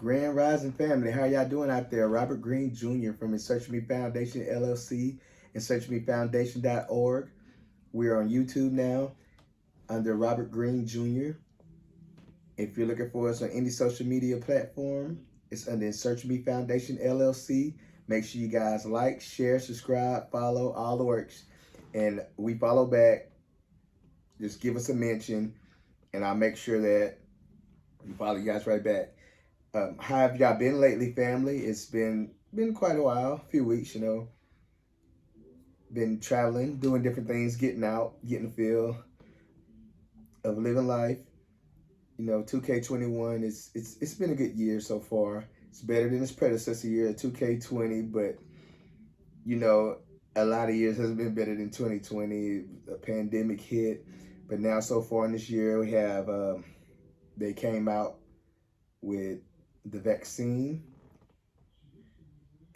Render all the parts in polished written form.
Grand Rising family, how y'all doing out there? Robert Green Jr. from His Search Me Foundation LLC and searchmefoundation.org. We're on YouTube now under Robert Green Jr. If you're looking for us on any social media platform, it's under Search Me Foundation LLC. Make sure you guys like, share, subscribe, follow, all the works. And we follow back. Just give us a mention, and I'll make sure that we follow you guys right back. How have y'all been lately, family? It's been quite a while, a few weeks, Been traveling, doing different things, getting out, getting the feel of living life. 2K21 it's been a good year so far. It's better than its predecessor year, 2K20, but a lot of years has been better than 2020. The pandemic hit, but now so far in this year we have they came out with the vaccine,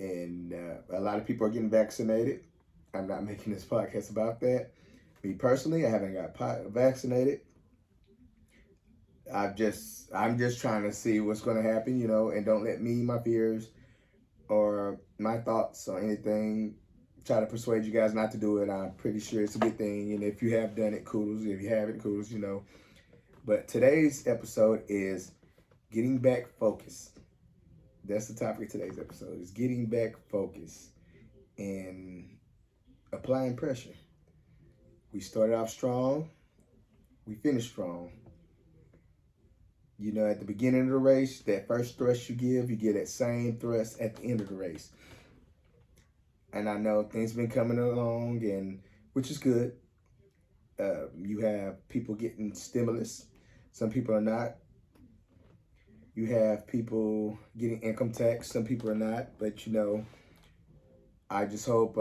and a lot of people are getting vaccinated. I'm not making this podcast about that. Me personally, I haven't got vaccinated. I'm just trying to see what's going to happen, and don't let me, my fears, or my thoughts or anything try to persuade you guys not to do it. I'm pretty sure it's a good thing, and if you have done it, kudos. If you haven't, kudos. But today's episode is getting back focused. That's the topic of today's episode, is getting back focused and applying pressure. We started off strong. We finished strong. At the beginning of the race, that first thrust you get that same thrust at the end of the race. And I know things been coming along, and which is good. You have people getting stimulus. Some people are not. You have people getting income tax. Some people are not. But, I just hope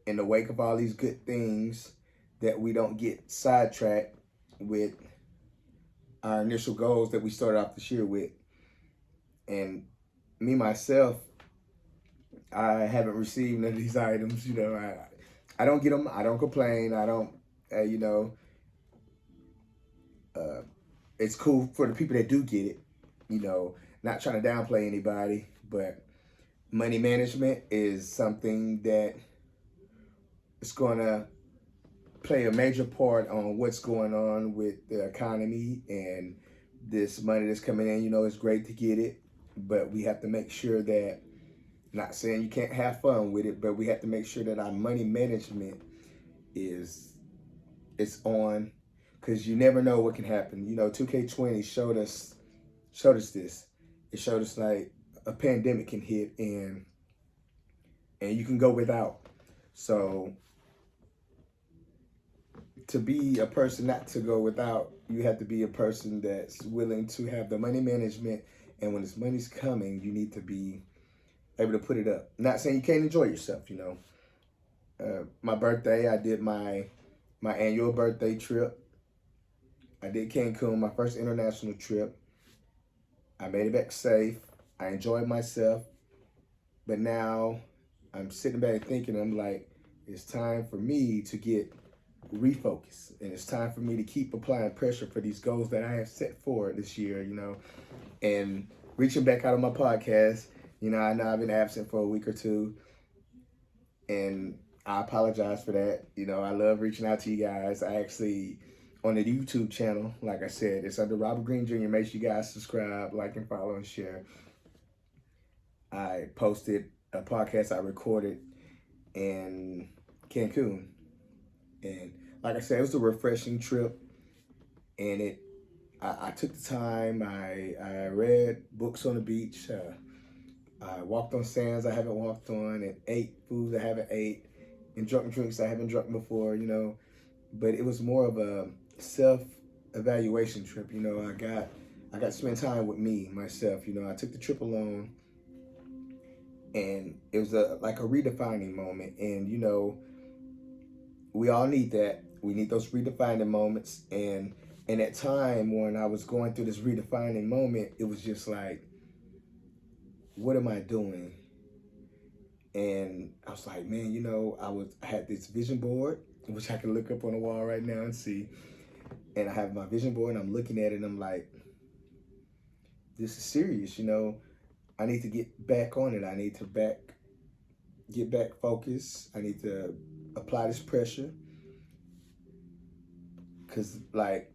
in the wake of all these good things that we don't get sidetracked with our initial goals that we started off this year with. And me, myself, I haven't received none of these items. I don't get them. I don't complain. I don't, it's cool for the people that do get it. Not trying to downplay anybody, but money management is something that is going to play a major part on what's going on with the economy and this money that's coming in. It's great to get it, but we have to make sure that, not saying you can't have fun with it, but we have to make sure that our money management is on, because you never know what can happen. 2K20 showed us this. It showed us like a pandemic can hit, and you can go without. So to be a person not to go without, you have to be a person that's willing to have the money management, and when this money's coming, you need to be able to put it up. Not saying you can't enjoy yourself, My birthday, I did my annual birthday trip. I did Cancun, my first international trip. I made it back safe. I enjoyed myself. But now I'm sitting back thinking, I'm like, it's time for me to get refocused. And it's time for me to keep applying pressure for these goals that I have set forward this year, And reaching back out on my podcast, I know I've been absent for a week or two. And I apologize for that. I love reaching out to you guys. I actually, on the YouTube channel, like I said, it's under Robert Green Jr. Make sure you guys subscribe, like, and follow, and share. I posted a podcast I recorded in Cancun. And like I said, it was a refreshing trip. And I took the time. I read books on the beach. I walked on sands I haven't walked on, and ate foods I haven't ate, and drunk drinks I haven't drunk before, But it was more of a self-evaluation trip. I got to spend time with me, myself. I took the trip alone, and it was like a redefining moment. And we all need that. We need those redefining moments. And at time when I was going through this redefining moment, it was just like, what am I doing? And I was like, man, I had this vision board, which I can look up on the wall right now and see. And I have my vision board, and I'm looking at it, and I'm like, this is serious, you know. I need to get back on it. I need to get back focused. I need to apply this pressure because like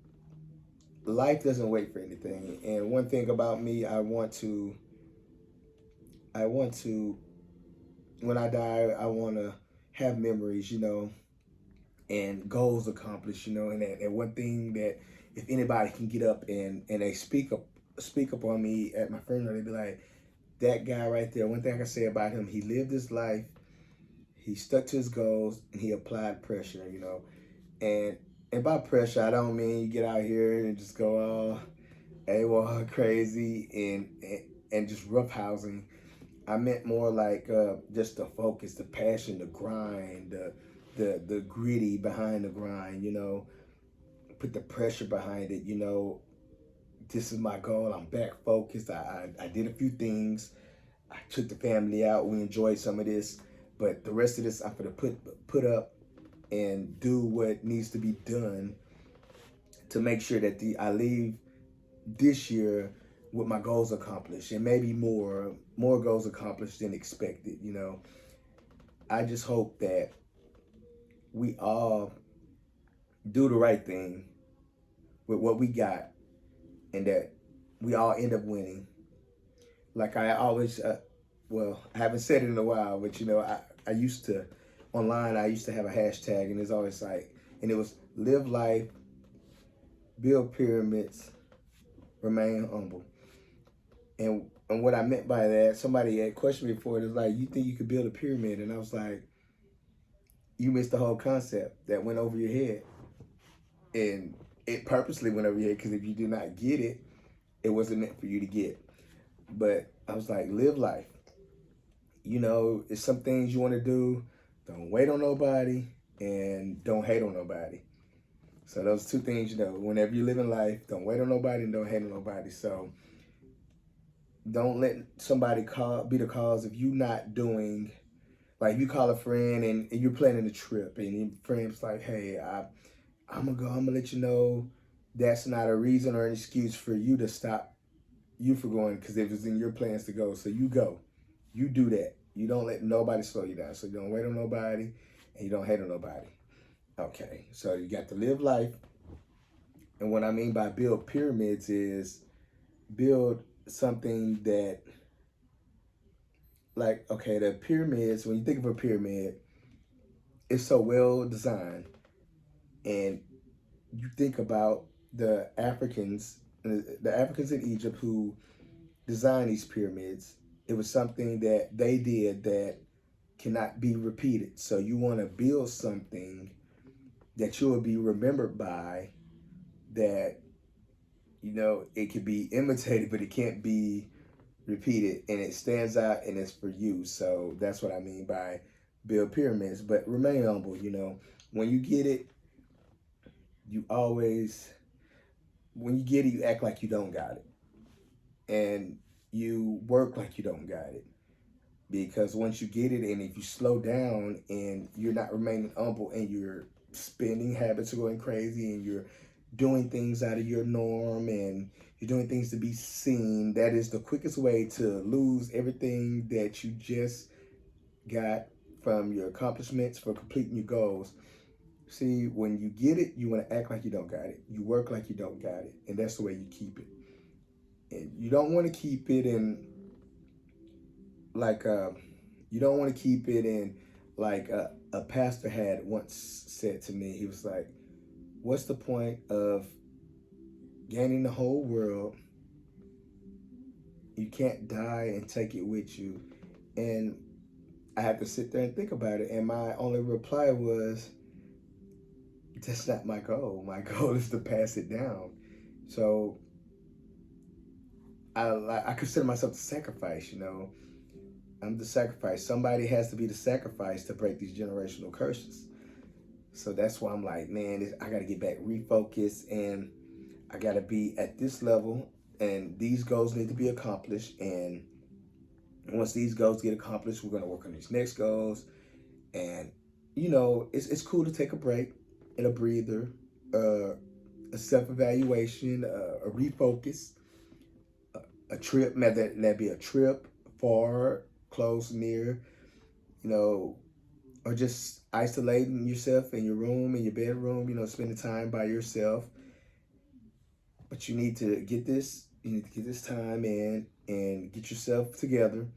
life doesn't wait for anything. And one thing about me, I want to when I die, I want to have memories, you know, and goals accomplished, you know. And one thing that if anybody can get up and they speak up on me at my funeral, they be like, that guy right there. One thing I can say about him, he lived his life, he stuck to his goals, and he applied pressure, you know. And and by pressure, I don't mean you get out here and just go all AWOL crazy and just roughhousing. I meant more like just the focus, the passion, the grind, the gritty behind the grind. You know, put the pressure behind it. You know, this is my goal. I'm back focused. I did a few things. I took the family out. We enjoyed some of this, but the rest of this I'm gonna put up and do what needs to be done to make sure that I leave this year with my goals accomplished and maybe more goals accomplished than expected. You know, I just hope that we all do the right thing with what we got and that we all end up winning. Like I always, well, I haven't said it in a while, but you know, I used to, online, I used to have a hashtag and it's always like, and it was live life, build pyramids, remain humble. And what I meant by that, somebody had questioned me for it. It was like, you think you could build a pyramid? And I was like, you missed the whole concept that went over your head. And it purposely went over your head because if you did not get it, it wasn't meant for you to get. But I was like, live life. You know, it's some things you want to do. Don't wait on nobody and don't hate on nobody. So those two things, you know, whenever you live in life, don't wait on nobody and don't hate on nobody. So don't let somebody be the cause of you not doing. Like you call a friend and you're planning a trip and your friend's like, hey, I'm gonna go. I'm gonna let you know that's not a reason or an excuse for you to stop you for going because it was in your plans to go. So you go, you do that. You don't let nobody slow you down. So you don't wait on nobody and you don't hate on nobody. Okay, so you got to live life. And what I mean by build pyramids is build something that, like, okay, the pyramids, when you think of a pyramid, it's so well designed. And you think about the Africans in Egypt who designed these pyramids. It was something that they did that cannot be repeated. So you want to build something that you will be remembered by, that, you know, it can be imitated, but it can't be repeated, and it stands out and it's for you. So that's what I mean by build pyramids, but remain humble. You know, when you get it, you always, when you get it, you act like you don't got it, and you work like you don't got it. Because once you get it, and if you slow down and you're not remaining humble and your spending habits are going crazy and you're doing things out of your norm and you're doing things to be seen, that is the quickest way to lose everything that you just got from your accomplishments for completing your goals. See, when you get it, you want to act like you don't got it. You work like you don't got it. And that's the way you keep it. And you don't want to keep it in like you don't want to keep it in like a pastor had once said to me. He was like, what's the point of gaining the whole world? You can't die and take it with you. And I had to sit there and think about it. And my only reply was, that's not my goal. My goal is to pass it down. So I consider myself the sacrifice, you know. I'm the sacrifice. Somebody has to be the sacrifice to break these generational curses. So that's why I'm like, man, I got to get back refocused, and I got to be at this level, and these goals need to be accomplished. And once these goals get accomplished, we're going to work on these next goals. And, you know, it's cool to take a break and a breather, a self-evaluation, a refocus. a trip, whether that be a trip, far, close, near, you know, or just isolating yourself in your room, in your bedroom, you know, spending time by yourself. But you need to get this, you need to get this time in and get yourself together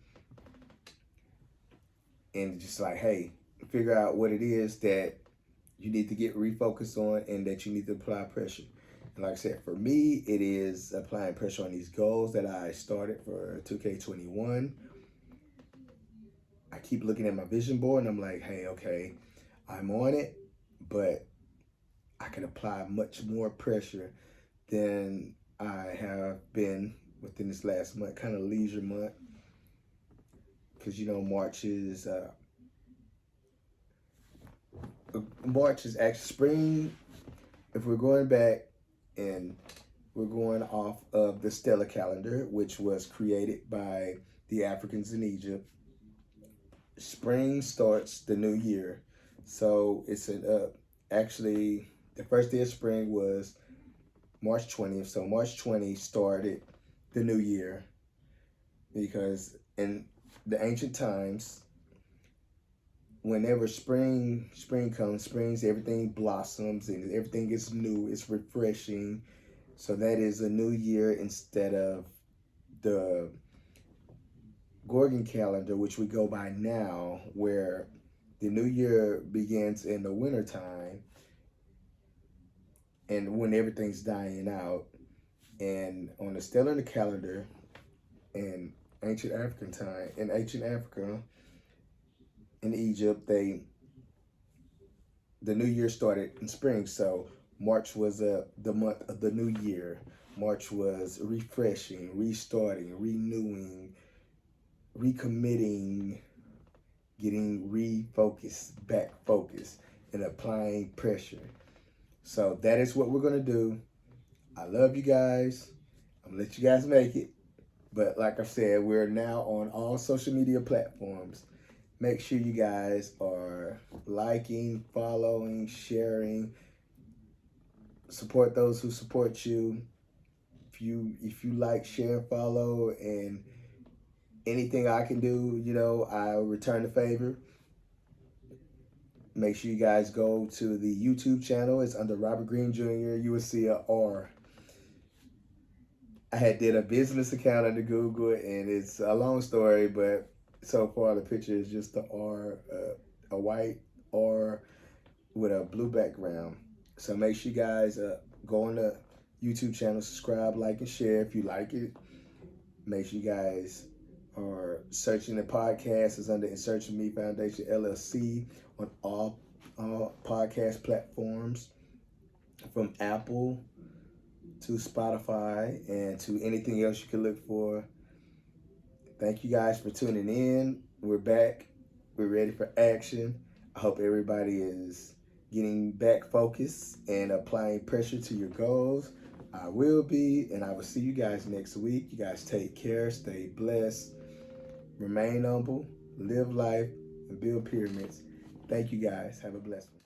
and just like, hey, figure out what it is that you need to get refocused on and that you need to apply pressure. And like I said, for me, it is applying pressure on these goals that I started for 2K21. I keep looking at my vision board and I'm like, hey, okay, I'm on it, but I can apply much more pressure than I have been within this last month, kind of leisure month. Because, you know, March is actually spring. If we're going back and we're going off of the stellar calendar, which was created by the Africans in Egypt, spring starts the new year. So it's actually the first day of spring was March 20th. So March 20th started the new year because in the ancient times, whenever spring comes, everything blossoms and everything gets new. It's refreshing. So that is a new year instead of the Gregorian calendar, which we go by now, where the new year begins in the wintertime and when everything's dying out. And on the stellar calendar in ancient African time, in ancient Africa, in Egypt, the new year started in spring. So March was the month of the new year. March was refreshing, restarting, renewing, recommitting, getting refocused, back focused, and applying pressure. So that is what we're going to do. I love you guys. I'm going to let you guys make it. But like I said, we're now on all social media platforms. Make sure you guys are liking, following, sharing. Support those who support you. If you like, share, follow, and anything I can do, you know, I'll return the favor. Make sure you guys go to the YouTube channel. It's under Robert Green Jr. You will see a R. I had did a business account under Google, and it's a long story, but so far the picture is just the R, a white R with a blue background. So make sure you guys go on the YouTube channel, subscribe, like, and share if you like it. Make sure you guys are searching the podcast is under Searching Me Foundation LLC on all podcast platforms, from Apple to Spotify and to anything else you can look for. Thank you guys for tuning in. We're back. We're ready for action. I hope everybody is getting back focused and applying pressure to your goals. I will be, and I will see you guys next week. You guys take care, stay blessed, remain humble, live life, and build pyramids. Thank you guys. Have a blessed one.